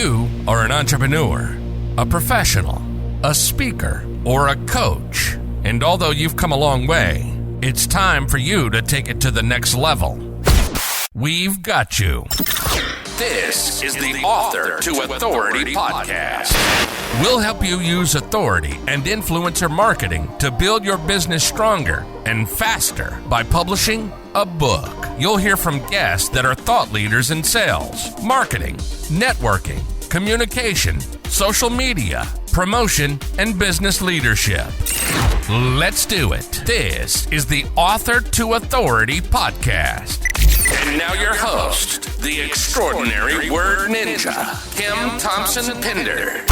you are an entrepreneur, a professional, a speaker, or a coach, and although you've come a long way, it's time for you to take it to the next level. We've got you. This is the Author to Authority podcast. We'll help you use authority and influencer marketing to build your business stronger and faster by publishing a book. You'll hear from guests that are thought leaders in sales, marketing, networking, communication, social media, promotion, and business leadership. Let's do it. This is the Author to Authority podcast. And now your host, the extraordinary word ninja, Kim Thompson-Pinder.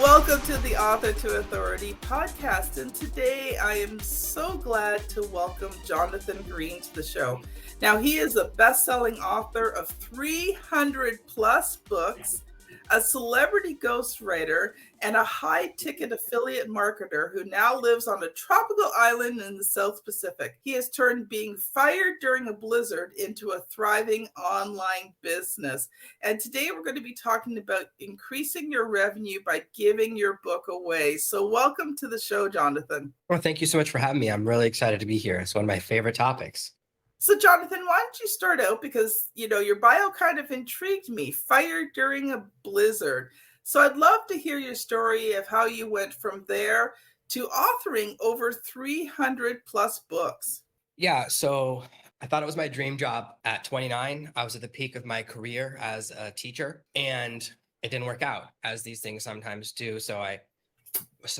Welcome to the Author to Authority podcast, and today I am so glad to welcome Jonathan Green to the show. Now, he is a best-selling author of 300 plus books, a celebrity ghostwriter, and a high-ticket affiliate marketer who now lives on a tropical island in the South Pacific. He has turned being fired during a blizzard into a thriving online business. And today we're going to be talking about increasing your revenue by giving your book away. So welcome to the show, Jonathan. Well, thank you so much for having me. I'm really excited to be here. It's one of my favorite topics. So Jonathan, why don't you start out, because, your bio kind of intrigued me, fired during a blizzard. So I'd love to hear your story of how you went from there to authoring over 300 plus books. Yeah, so I thought it was my dream job at 29. I was at the peak of my career as a teacher, and it didn't work out, as these things sometimes do. So I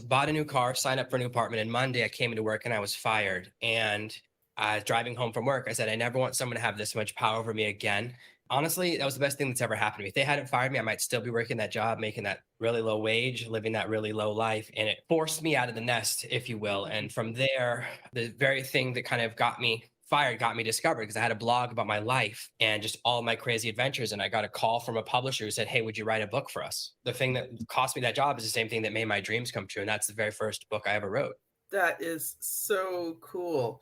bought a new car, signed up for a new apartment, and Monday I came into work and I was fired. And driving home from work, I said, I never want someone to have this much power over me again. Honestly, that was the best thing that's ever happened to me. If they hadn't fired me, I might still be working that job, making that really low wage, living that really low life. And it forced me out of the nest, if you will. And from there, the very thing that kind of got me fired got me discovered, because I had a blog about my life and just all my crazy adventures. And I got a call from a publisher who said, hey, would you write a book for us? The thing that cost me that job is the same thing that made my dreams come true. And that's the very first book I ever wrote. That is so cool.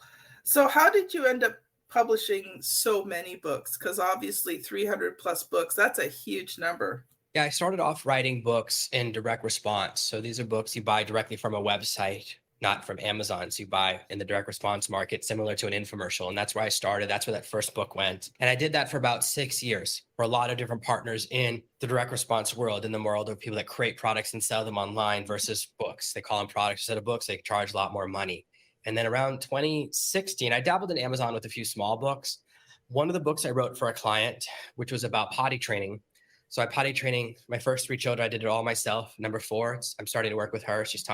So how did you end up publishing so many books? Because obviously 300 plus books, that's a huge number. Yeah, I started off writing books in direct response. So these are books you buy directly from a website, not from Amazon. So you buy in the direct response market, similar to an infomercial. And that's where I started. That's where that first book went. And I did that for about 6 years for a lot of different partners in the direct response world, in the world of people that create products and sell them online versus books. They call them products instead of books. They charge a lot more money. And then around 2016, I dabbled in Amazon with a few small books. One of the books I wrote for a client, which was about potty training. So I potty training my first 3 children. I did it all myself. Number 4, I'm starting to work with her. She's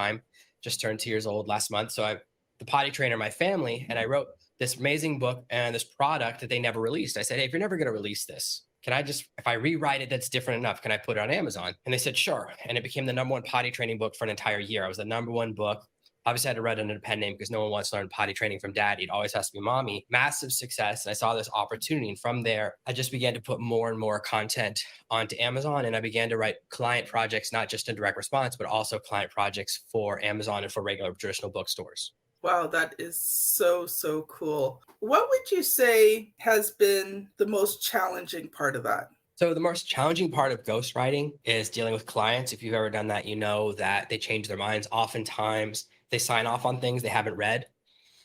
just turned 2 years old last month. So the potty trainer, my family, and I wrote this amazing book and this product that they never released. I said, hey, if you're never going to release this, can I just, if I rewrite it, that's different enough, can I put it on Amazon? And they said, sure. And it became the number 1 potty training book for an entire year. I was the number 1 book. Obviously, I had to write under a pen name because no one wants to learn potty training from daddy. It always has to be mommy. Massive success. And I saw this opportunity. And from there, I just began to put more and more content onto Amazon. And I began to write client projects, not just in direct response, but also client projects for Amazon and for regular traditional bookstores. Wow, that is so, so cool. What would you say has been the most challenging part of that? So the most challenging part of ghostwriting is dealing with clients. If you've ever done that, you know that they change their minds. Oftentimes, they sign off on things they haven't read.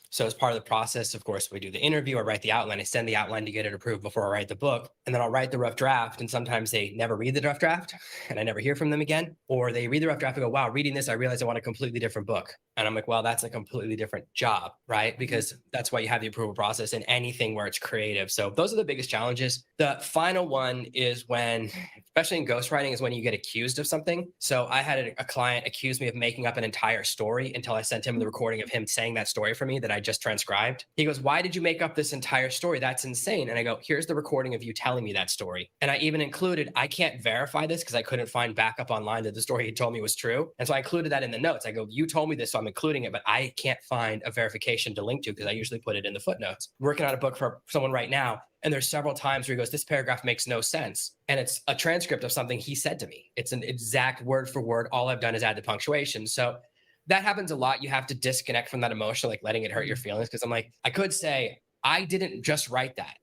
So as part of the process, of course, we do the interview, I write the outline, I send the outline to get it approved before I write the book. And then I'll write the rough draft. And sometimes they never read the rough draft and I never hear from them again. Or they read the rough draft and go, wow, reading this, I realize I want a completely different book. And I'm like, well, that's a completely different job, right? Because that's why you have the approval process in anything where it's creative. So those are the biggest challenges. The final one is when, especially in ghostwriting, is when you get accused of something. So I had a client accuse me of making up an entire story until I sent him the recording of him saying that story for me that I just transcribed. He goes, why did you make up this entire story? That's insane. And I go, here's the recording of you telling me that story. And I even included, I can't verify this because I couldn't find backup online that the story he told me was true. And so I included that in the notes. I go, you told me this, so I'm including it, but I can't find a verification to link to because I usually put it in the footnotes. Working on a book for someone right now. And there's several times where he goes, this paragraph makes no sense. And it's a transcript of something he said to me. It's an exact word for word. All I've done is add the punctuation. So that happens a lot. You have to disconnect from that emotion, like letting it hurt your feelings. Because I'm like, I could say, I didn't just write that,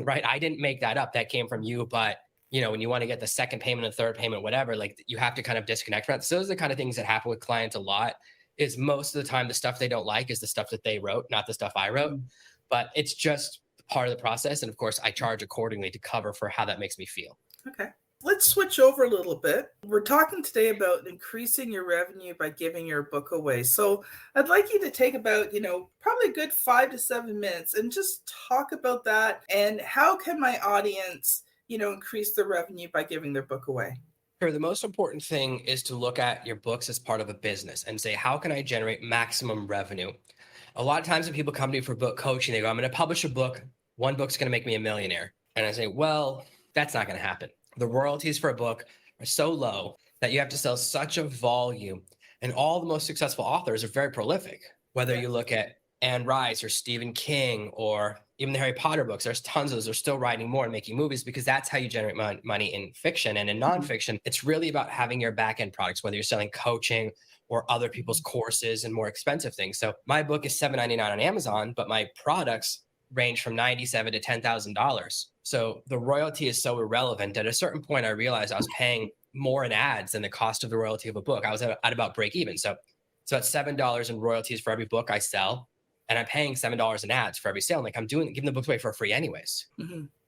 right? I didn't make that up. That came from you, but when you want to get the second payment and third payment, whatever, like you have to kind of disconnect from that. So those are the kind of things that happen with clients a lot. Is most of the time the stuff they don't like is the stuff that they wrote, not the stuff I wrote. But it's just part of the process. And of course, I charge accordingly to cover for how that makes me feel. Okay. Let's switch over a little bit. We're talking today about increasing your revenue by giving your book away. So I'd like you to take about, probably a good 5 to 7 minutes and just talk about that. And how can my audience, increase their revenue by giving their book away? Sure. The most important thing is to look at your books as part of a business and say, how can I generate maximum revenue? A lot of times when people come to me for book coaching, they go, I'm going to publish a book. One book's going to make me a millionaire. And I say, well, that's not going to happen. The royalties for a book are so low that you have to sell such a volume. And all the most successful authors are very prolific. Whether you look at Anne Rice or Stephen King or even the Harry Potter books, there's tons of those. They're still writing more and making movies because that's how you generate money in fiction. And in nonfiction, it's really about having your back end products, whether you're selling coaching or other people's courses and more expensive things. So my book is $7.99 on Amazon, but my products range from $97 to $10,000. So the royalty is so irrelevant. At a certain point, I realized I was paying more in ads than the cost of the royalty of a book. I was at about break even. So it's $7 in royalties for every book I sell. And I'm paying $7 in ads for every sale. Like I'm giving the books away for free anyways.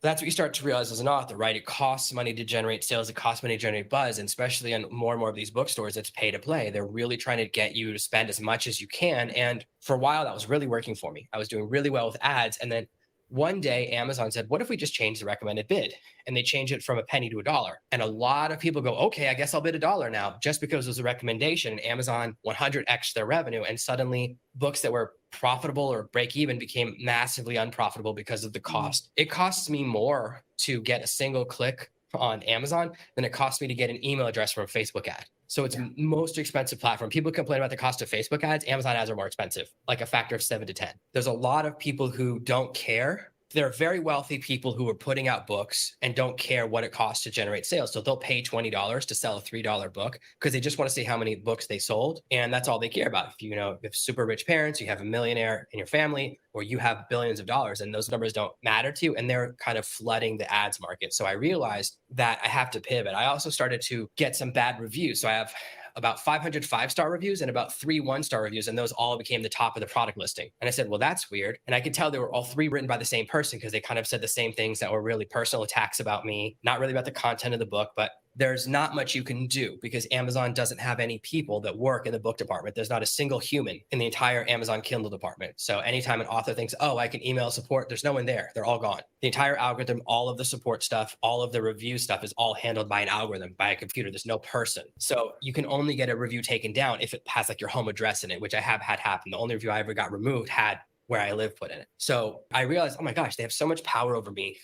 That's what you start to realize as an author, right? It costs money to generate sales. It costs money to generate buzz. And especially on more and more of these bookstores, it's pay to play. They're really trying to get you to spend as much as you can. And for a while, that was really working for me. I was doing really well with ads. And then one day, Amazon said, what if we just change the recommended bid? And they change it from a penny to $1. And a lot of people go, okay, I guess I'll bid $1 now, just because it was a recommendation. And Amazon 100x their revenue. And suddenly books that were profitable or break even became massively unprofitable because of the cost. It costs me more to get a single click on Amazon than it costs me to get an email address from a Facebook ad. So it's most expensive platform. People complain about the cost of Facebook ads. Amazon ads are more expensive, like a factor of 7 to 10. There's a lot of people who don't care. There are very wealthy people who are putting out books and don't care what it costs to generate sales. So they'll pay $20 to sell a $3 book because they just want to see how many books they sold. And that's all they care about. If you have super rich parents, you have a millionaire in your family, or you have billions of dollars and those numbers don't matter to you, and they're kind of flooding the ads market. So I realized that I have to pivot. I also started to get some bad reviews. So I have about 500 5-star reviews and about 3 1-star reviews. And those all became the top of the product listing. And I said, well, that's weird. And I could tell they were all 3 written by the same person because they kind of said the same things that were really personal attacks about me, not really about the content of the book, but there's not much you can do because Amazon doesn't have any people that work in the book department. There's not a single human in the entire Amazon Kindle department. So anytime an author thinks, oh, I can email support, there's no one there. They're all gone. The entire algorithm, all of the support stuff, all of the review stuff is all handled by an algorithm, by a computer. There's no person. So you can only get a review taken down if it has like your home address in it, which I have had happen. The only review I ever got removed had where I live put in it. So I realized, oh my gosh, they have so much power over me.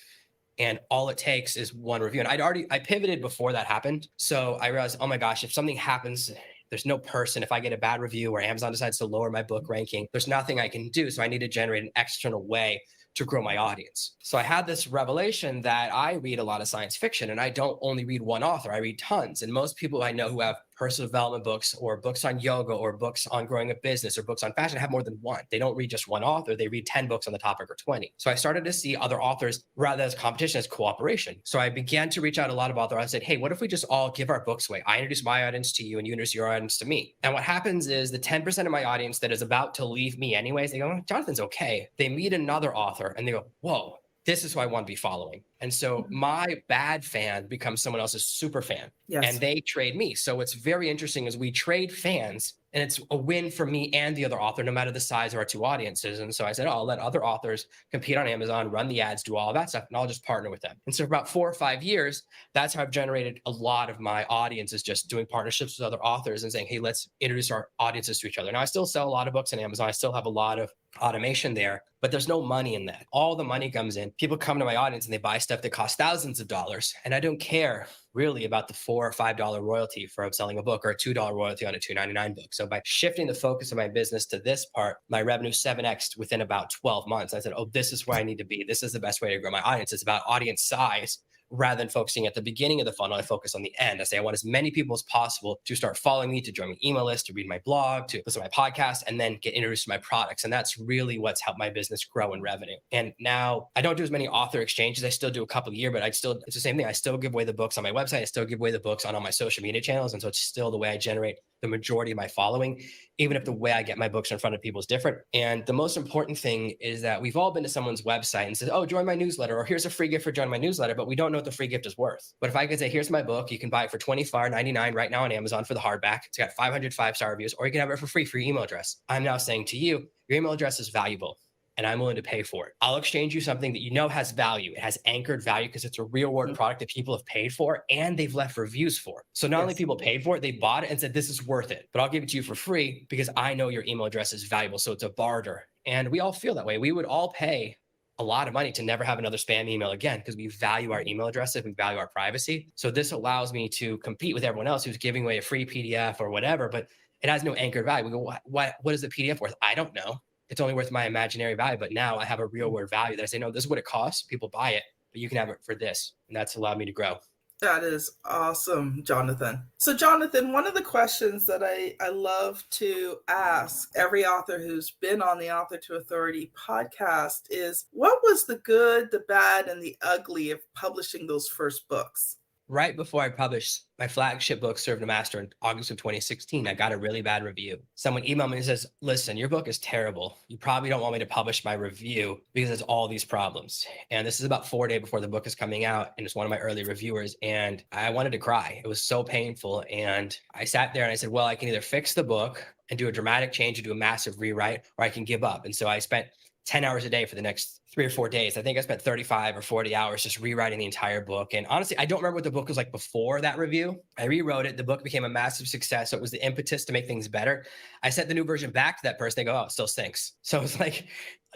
And all it takes is one review. And I pivoted before that happened. So I realized, oh my gosh, if something happens, there's no person. If I get a bad review or Amazon decides to lower my book ranking, there's nothing I can do. So I need to generate an external way to grow my audience. So I had this revelation that I read a lot of science fiction and I don't only read one author, I read tons. And most people I know who have personal development books or books on yoga or books on growing a business or books on fashion have more than one. They don't read just one author. They read 10 books on the topic or 20. So I started to see other authors rather as competition as cooperation. So I began to reach out to a lot of authors. I said, hey, what if we just all give our books away? I introduce my audience to you and you introduce your audience to me. And what happens is the 10% of my audience that is about to leave me anyways, they go, oh, Jonathan's okay. They meet another author and they go, whoa, this is who I want to be following. And so my bad fan becomes someone else's super fan. Yes. And they trade me. So what's very interesting is we trade fans and it's a win for me and the other author, no matter the size of our two audiences. And so I said, oh, I'll let other authors compete on Amazon, run the ads, do all of that stuff, and I'll just partner with them. And so for about 4 or 5 years, that's how I've generated a lot of my audience is just doing partnerships with other authors and saying, hey, let's introduce our audiences to each other. Now I still sell a lot of books on Amazon. I still have a lot of automation there, but there's no money in that. All the money comes in. People come to my audience and they buy stuff that costs thousands of dollars. And I don't care really about the $4 or $5 royalty for selling a book or a $2 royalty on a $2.99 book. So by shifting the focus of my business to this part, my revenue 7x'd within about 12 months. I said, oh, this is where I need to be. This is the best way to grow my audience. It's about audience size rather than focusing at the beginning of the funnel, I focus on the end. I say I want as many people as possible to start following me, to join my email list, to read my blog, to listen to my podcast, and then get introduced to my products. And that's really what's helped my business grow in revenue. And now I don't do as many author exchanges. I still do a couple a year, but it's the same thing. I still give away the books on my website. I still give away the books on all my social media channels. And so it's still the way I generate the majority of my following, even if the way I get my books in front of people is different. And the most important thing is that we've all been to someone's website and said, oh, join my newsletter, or here's a free gift for joining my newsletter, but we don't know what the free gift is worth. But if I could say, here's my book, you can buy it for $24.99 right now on Amazon for the hardback. It's got 500 5-star reviews, or you can have it for free for your email address. I'm now saying to you, your email address is valuable, and I'm willing to pay for it. I'll exchange you something that you know has value. It has anchored value because it's a real world product that people have paid for and they've left reviews for. So not only people paid for it, they bought it and said, this is worth it, but I'll give it to you for free because I know your email address is valuable. So it's a barter. And we all feel that way. We would all pay a lot of money to never have another spam email again because we value our email addresses, we value our privacy. So this allows me to compete with everyone else who's giving away a free PDF or whatever, but it has no anchored value. We go, what is the PDF worth? I don't know. It's only worth my imaginary value, but now I have a real world value that I say, no, this is what it costs. People buy it, but you can have it for this. And that's allowed me to grow. That is awesome, Jonathan. So Jonathan, one of the questions that I love to ask every author who's been on the Author to Authority podcast is, what was the good, the bad, and the ugly of publishing those first books? Right before I published my flagship book, Serve to Master, in August of 2016, I got a really bad review. Someone emailed me and says, listen, your book is terrible. You probably don't want me to publish my review because there's all these problems. And this is about 4 days before the book is coming out. And it's one of my early reviewers. And I wanted to cry. It was so painful. And I sat there and I said, well, I can either fix the book and do a dramatic change and do a massive rewrite, or I can give up. And so I spent 10 hours a day for the next 3 or 4 days. I think I spent 35 or 40 hours just rewriting the entire book. And honestly, I don't remember what the book was like before that review. I rewrote it. The book became a massive success. So it was the impetus to make things better. I sent the new version back to that person. They go, oh, it still stinks. So it's like,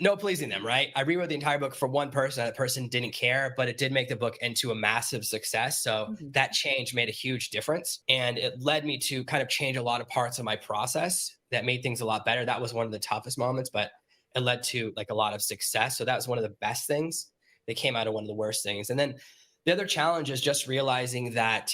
no pleasing them, right? I rewrote the entire book for one person. That person didn't care, but it did make the book into a massive success. So that change made a huge difference. And it led me to kind of change a lot of parts of my process that made things a lot better. That was one of the toughest moments, but it led to like a lot of success. So that was one of the best things that came out of one of the worst things. And then the other challenge is just realizing that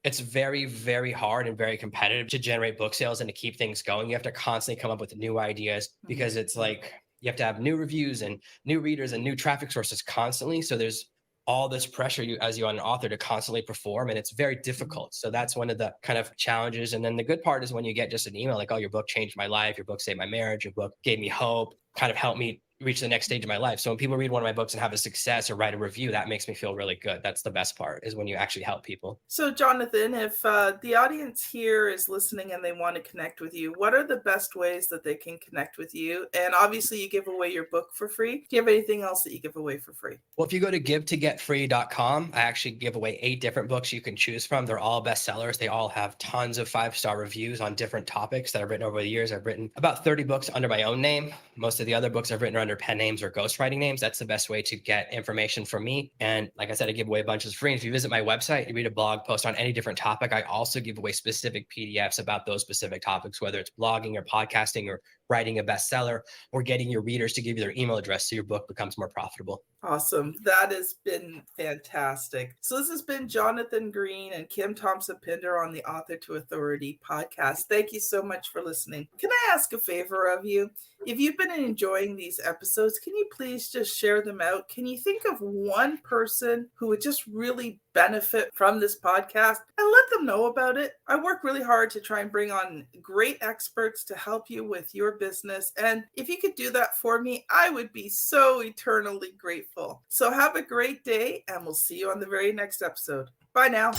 it's very, very hard and very competitive to generate book sales and to keep things going. You have to constantly come up with new ideas because it's like you have to have new reviews and new readers and new traffic sources constantly. So there's all this pressure as you're an author to constantly perform, and it's very difficult. So that's one of the kind of challenges. And then the good part is when you get just an email like, oh, your book changed my life, your book saved my marriage, your book gave me hope, kind of helped me reach the next stage of my life. So when people read one of my books and have a success or write a review, that makes me feel really good. That's the best part, is when you actually help people. So Jonathan, if the audience here is listening and they want to connect with you, what are the best ways that they can connect with you? And obviously you give away your book for free. Do you have anything else that you give away for free? Well, if you go to givetogetfree.com, I actually give away 8 different books you can choose from. They're all bestsellers. They all have tons of 5-star reviews on different topics that I've written over the years. I've written about 30 books under my own name. Most of the other books I've written are under pen names or ghostwriting names. That's the best way to get information from me. And like I said, I give away bunches free. And if you visit my website, you read a blog post on any different topic, I also give away specific PDFs about those specific topics, whether it's blogging or podcasting or writing a bestseller or getting your readers to give you their email address so your book becomes more profitable. Awesome. That has been fantastic. So this has been Jonathan Green and Kim Thompson-Pinder on the Author to Authority podcast. Thank you so much for listening. Can I ask a favor of you? If you've been enjoying these episodes, can you please just share them out? Can you think of one person who would just really benefit from this podcast and let them know about it? I work really hard to try and bring on great experts to help you with your business. And if you could do that for me, I would be so eternally grateful. So have a great day, and we'll see you on the very next episode. Bye now.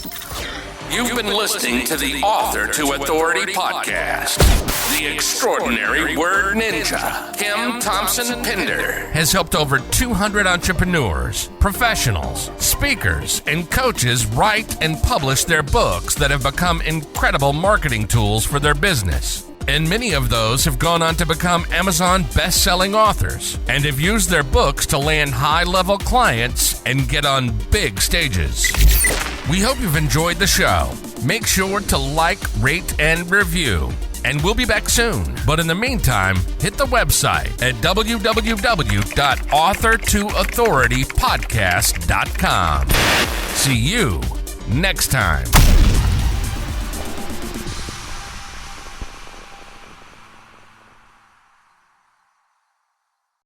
You've been listening to the Author to Authority podcast. The extraordinary word ninja, Kim Thompson-Pinder, has helped over 200 entrepreneurs, professionals, speakers, and coaches write and publish their books that have become incredible marketing tools for their business. And many of those have gone on to become Amazon best-selling authors and have used their books to land high-level clients and get on big stages. We hope you've enjoyed the show. Make sure to like, rate, and review. And we'll be back soon. But in the meantime, hit the website at www.authortoauthoritypodcast.com. See you next time.